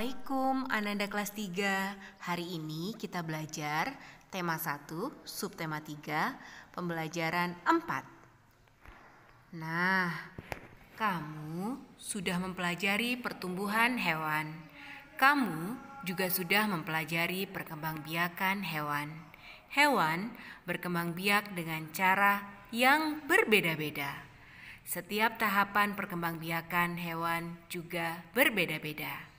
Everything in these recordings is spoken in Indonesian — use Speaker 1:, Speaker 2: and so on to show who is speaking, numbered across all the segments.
Speaker 1: Assalamualaikum Ananda kelas 3. Hari ini kita belajar tema 1, subtema 3, pembelajaran 4. Nah, kamu sudah mempelajari pertumbuhan hewan. Kamu juga sudah mempelajari perkembangbiakan hewan. Hewan berkembang biak dengan cara yang berbeda-beda. Setiap tahapan perkembangbiakan hewan juga berbeda-beda.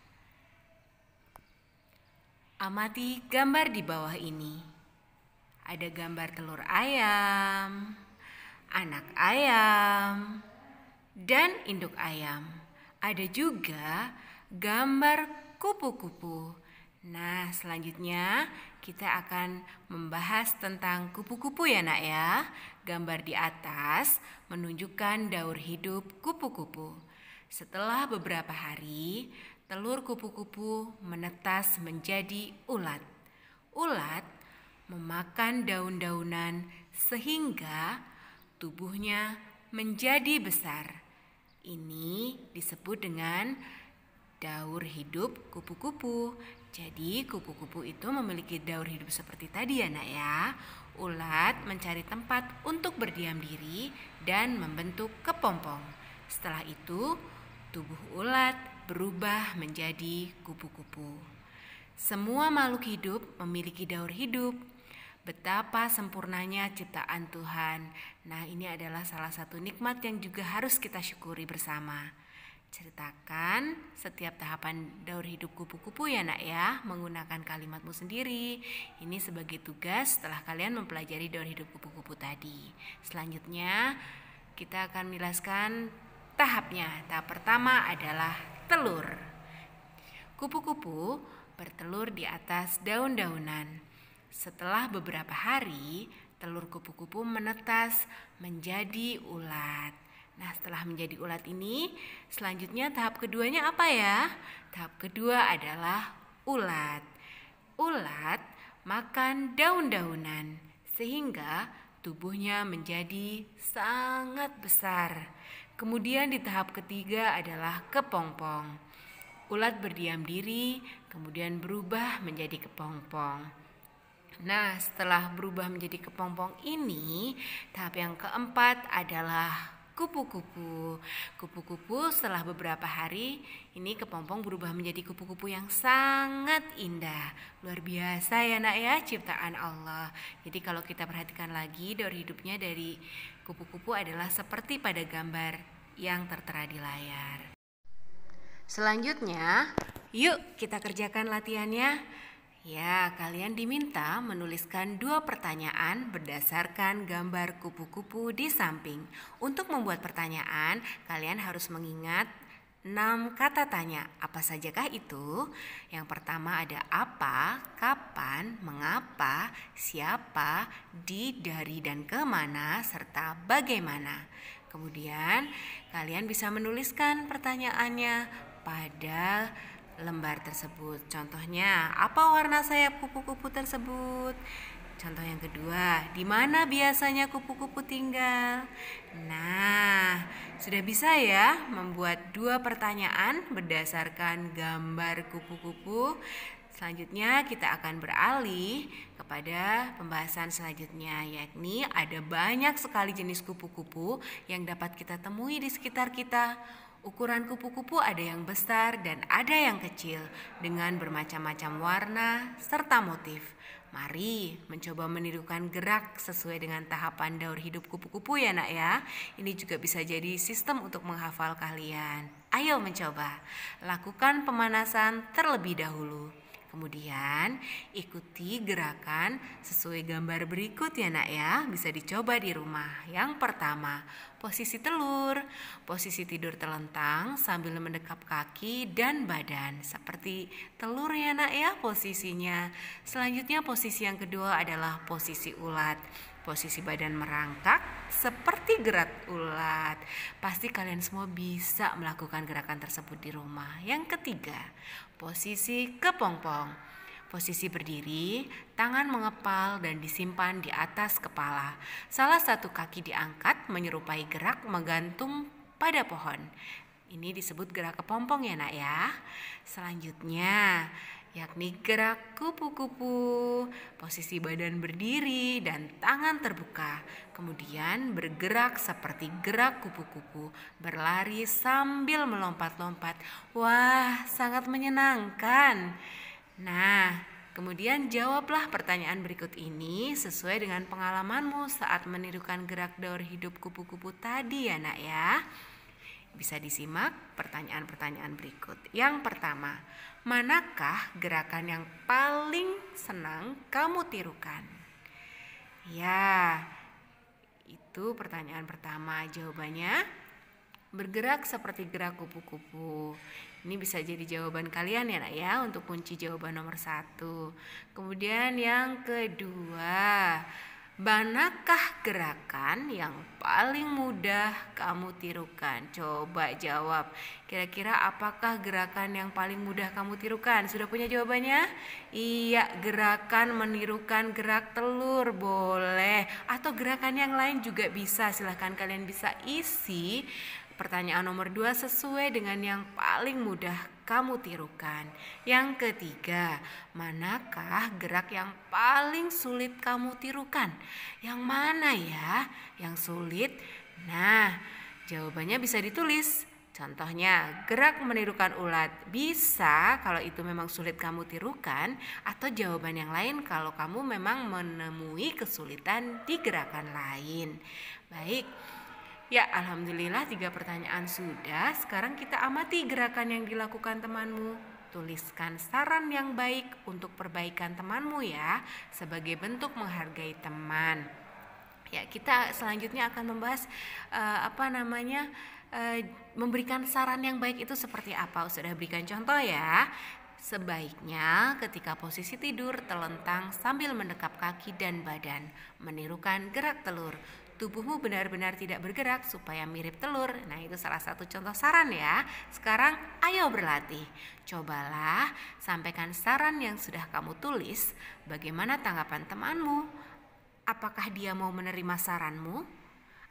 Speaker 1: Amati gambar di bawah ini. Ada gambar telur ayam, anak ayam, dan induk ayam. Ada juga gambar kupu-kupu. Nah, selanjutnya kita akan membahas tentang kupu-kupu ya nak ya. Gambar di atas menunjukkan daur hidup kupu-kupu. Setelah beberapa hari, telur kupu-kupu menetas menjadi ulat. Ulat memakan daun-daunan sehingga tubuhnya menjadi besar. Ini disebut dengan daur hidup kupu-kupu. Jadi kupu-kupu itu memiliki daur hidup seperti tadi ya nak ya. Ulat mencari tempat untuk berdiam diri dan membentuk kepompong. Setelah itu tubuh ulat berubah menjadi kupu-kupu. Semua makhluk hidup memiliki daur hidup. Betapa sempurnanya ciptaan Tuhan. Nah, ini adalah salah satu nikmat yang juga harus kita syukuri bersama. Ceritakan setiap tahapan daur hidup kupu-kupu ya nak ya, menggunakan kalimatmu sendiri. Ini sebagai tugas setelah kalian mempelajari daur hidup kupu-kupu tadi. Selanjutnya kita akan menjelaskan tahapnya. Tahap pertama adalah telur. Kupu-kupu bertelur di atas daun-daunan. Setelah beberapa hari, telur kupu-kupu menetas menjadi ulat. Nah, setelah menjadi ulat ini, selanjutnya tahap keduanya apa ya? Tahap kedua adalah ulat. Ulat makan daun-daunan sehingga tubuhnya menjadi sangat besar. Kemudian di tahap ketiga adalah kepompong. Ulat berdiam diri, kemudian berubah menjadi kepompong. Nah, setelah berubah menjadi kepompong ini, tahap yang keempat adalah kupu-kupu. Kupu-kupu setelah beberapa hari, ini kepompong berubah menjadi kupu-kupu yang sangat indah. Luar biasa ya nak ya, ciptaan Allah. Jadi kalau kita perhatikan lagi, daur hidupnya dari kupu-kupu adalah seperti pada gambar yang tertera di layar. Selanjutnya, yuk kita kerjakan latihannya. Ya, kalian diminta menuliskan 2 pertanyaan berdasarkan gambar kupu-kupu di samping. Untuk membuat pertanyaan, kalian harus mengingat 6 kata tanya. Apa sajakah itu? Yang pertama ada apa, kapan, mengapa, siapa, di, dari, dan kemana, serta bagaimana. Kemudian, kalian bisa menuliskan pertanyaannya pada lembar tersebut. Contohnya, apa warna sayap kupu-kupu tersebut? Contoh yang kedua, di mana biasanya kupu-kupu tinggal? Nah, sudah bisa ya membuat 2 pertanyaan berdasarkan gambar kupu-kupu. Selanjutnya kita akan beralih kepada pembahasan selanjutnya, yakni ada banyak sekali jenis kupu-kupu yang dapat kita temui di sekitar kita. Ukuran kupu-kupu ada yang besar dan ada yang kecil dengan bermacam-macam warna serta motif. Mari mencoba menirukan gerak sesuai dengan tahapan daur hidup kupu-kupu ya nak ya. Ini juga bisa jadi sistem untuk menghafal kalian. Ayo mencoba. Lakukan pemanasan terlebih dahulu. Kemudian ikuti gerakan sesuai gambar berikut ya nak ya. Bisa dicoba di rumah. Yang pertama, posisi telur. Posisi tidur telentang sambil mendekap kaki dan badan. Seperti telur ya nak ya posisinya. Selanjutnya posisi yang kedua adalah posisi ulat. Posisi badan merangkak seperti gerak ulat. Pasti kalian semua bisa melakukan gerakan tersebut di rumah. Yang ketiga, posisi kepompong. Posisi berdiri, tangan mengepal dan disimpan di atas kepala. Salah satu kaki diangkat menyerupai gerak menggantung pada pohon. Ini disebut gerak kepompong ya nak ya. Selanjutnya yakni gerak kupu-kupu, posisi badan berdiri dan tangan terbuka. Kemudian bergerak seperti gerak kupu-kupu, berlari sambil melompat-lompat. Wah, sangat menyenangkan. Nah, kemudian jawablah pertanyaan berikut ini sesuai dengan pengalamanmu saat menirukan gerak daur hidup kupu-kupu tadi ya nak ya. Bisa disimak pertanyaan-pertanyaan berikut. Yang pertama, manakah gerakan yang paling senang kamu tirukan? Ya, itu pertanyaan pertama. Jawabannya bergerak seperti gerak kupu-kupu. Ini bisa jadi jawaban kalian ya nak ya untuk kunci jawaban nomor 1. Kemudian yang kedua, manakah gerakan yang paling mudah kamu tirukan? Coba jawab. Kira-kira apakah gerakan yang paling mudah kamu tirukan? Sudah punya jawabannya? Iya, gerakan menirukan gerak telur boleh. Atau gerakan yang lain juga bisa. Silahkan kalian bisa isi pertanyaan nomor 2 sesuai dengan yang paling mudah kamu tirukan. Yang ketiga, manakah gerak yang paling sulit kamu tirukan? Yang mana ya yang sulit? Nah, jawabannya bisa ditulis. Contohnya, gerak menirukan ulat bisa kalau itu memang sulit kamu tirukan, atau jawaban yang lain kalau kamu memang menemui kesulitan di gerakan lain. Baik. Ya, alhamdulillah 3 pertanyaan sudah. Sekarang kita amati gerakan yang dilakukan temanmu. Tuliskan saran yang baik untuk perbaikan temanmu ya, sebagai bentuk menghargai teman. Ya, kita selanjutnya akan membahas memberikan saran yang baik itu seperti apa. Sudah berikan contoh ya. Sebaiknya ketika posisi tidur telentang sambil mendekap kaki dan badan, menirukan gerak telur. Tubuhmu benar-benar tidak bergerak supaya mirip telur. Nah, itu salah satu contoh saran ya. Sekarang ayo berlatih. Cobalah sampaikan saran yang sudah kamu tulis. Bagaimana tanggapan temanmu? Apakah dia mau menerima saranmu?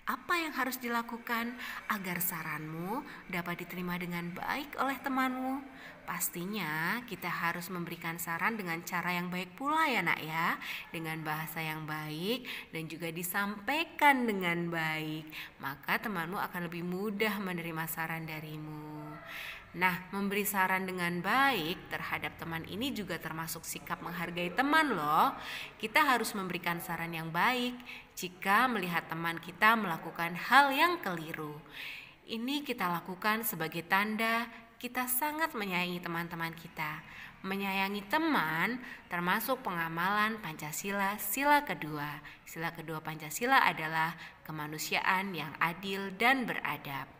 Speaker 1: Apa yang harus dilakukan agar saranmu dapat diterima dengan baik oleh temanmu? Pastinya kita harus memberikan saran dengan cara yang baik pula ya nak ya, dengan bahasa yang baik dan juga disampaikan dengan baik. Maka temanmu akan lebih mudah menerima saran darimu. Nah, memberi saran dengan baik terhadap teman ini juga termasuk sikap menghargai teman loh. Kita harus memberikan saran yang baik jika melihat teman kita melakukan hal yang keliru. Ini kita lakukan sebagai tanda kita sangat menyayangi teman-teman kita. Menyayangi teman termasuk pengamalan Pancasila, sila kedua. Sila kedua Pancasila adalah kemanusiaan yang adil dan beradab.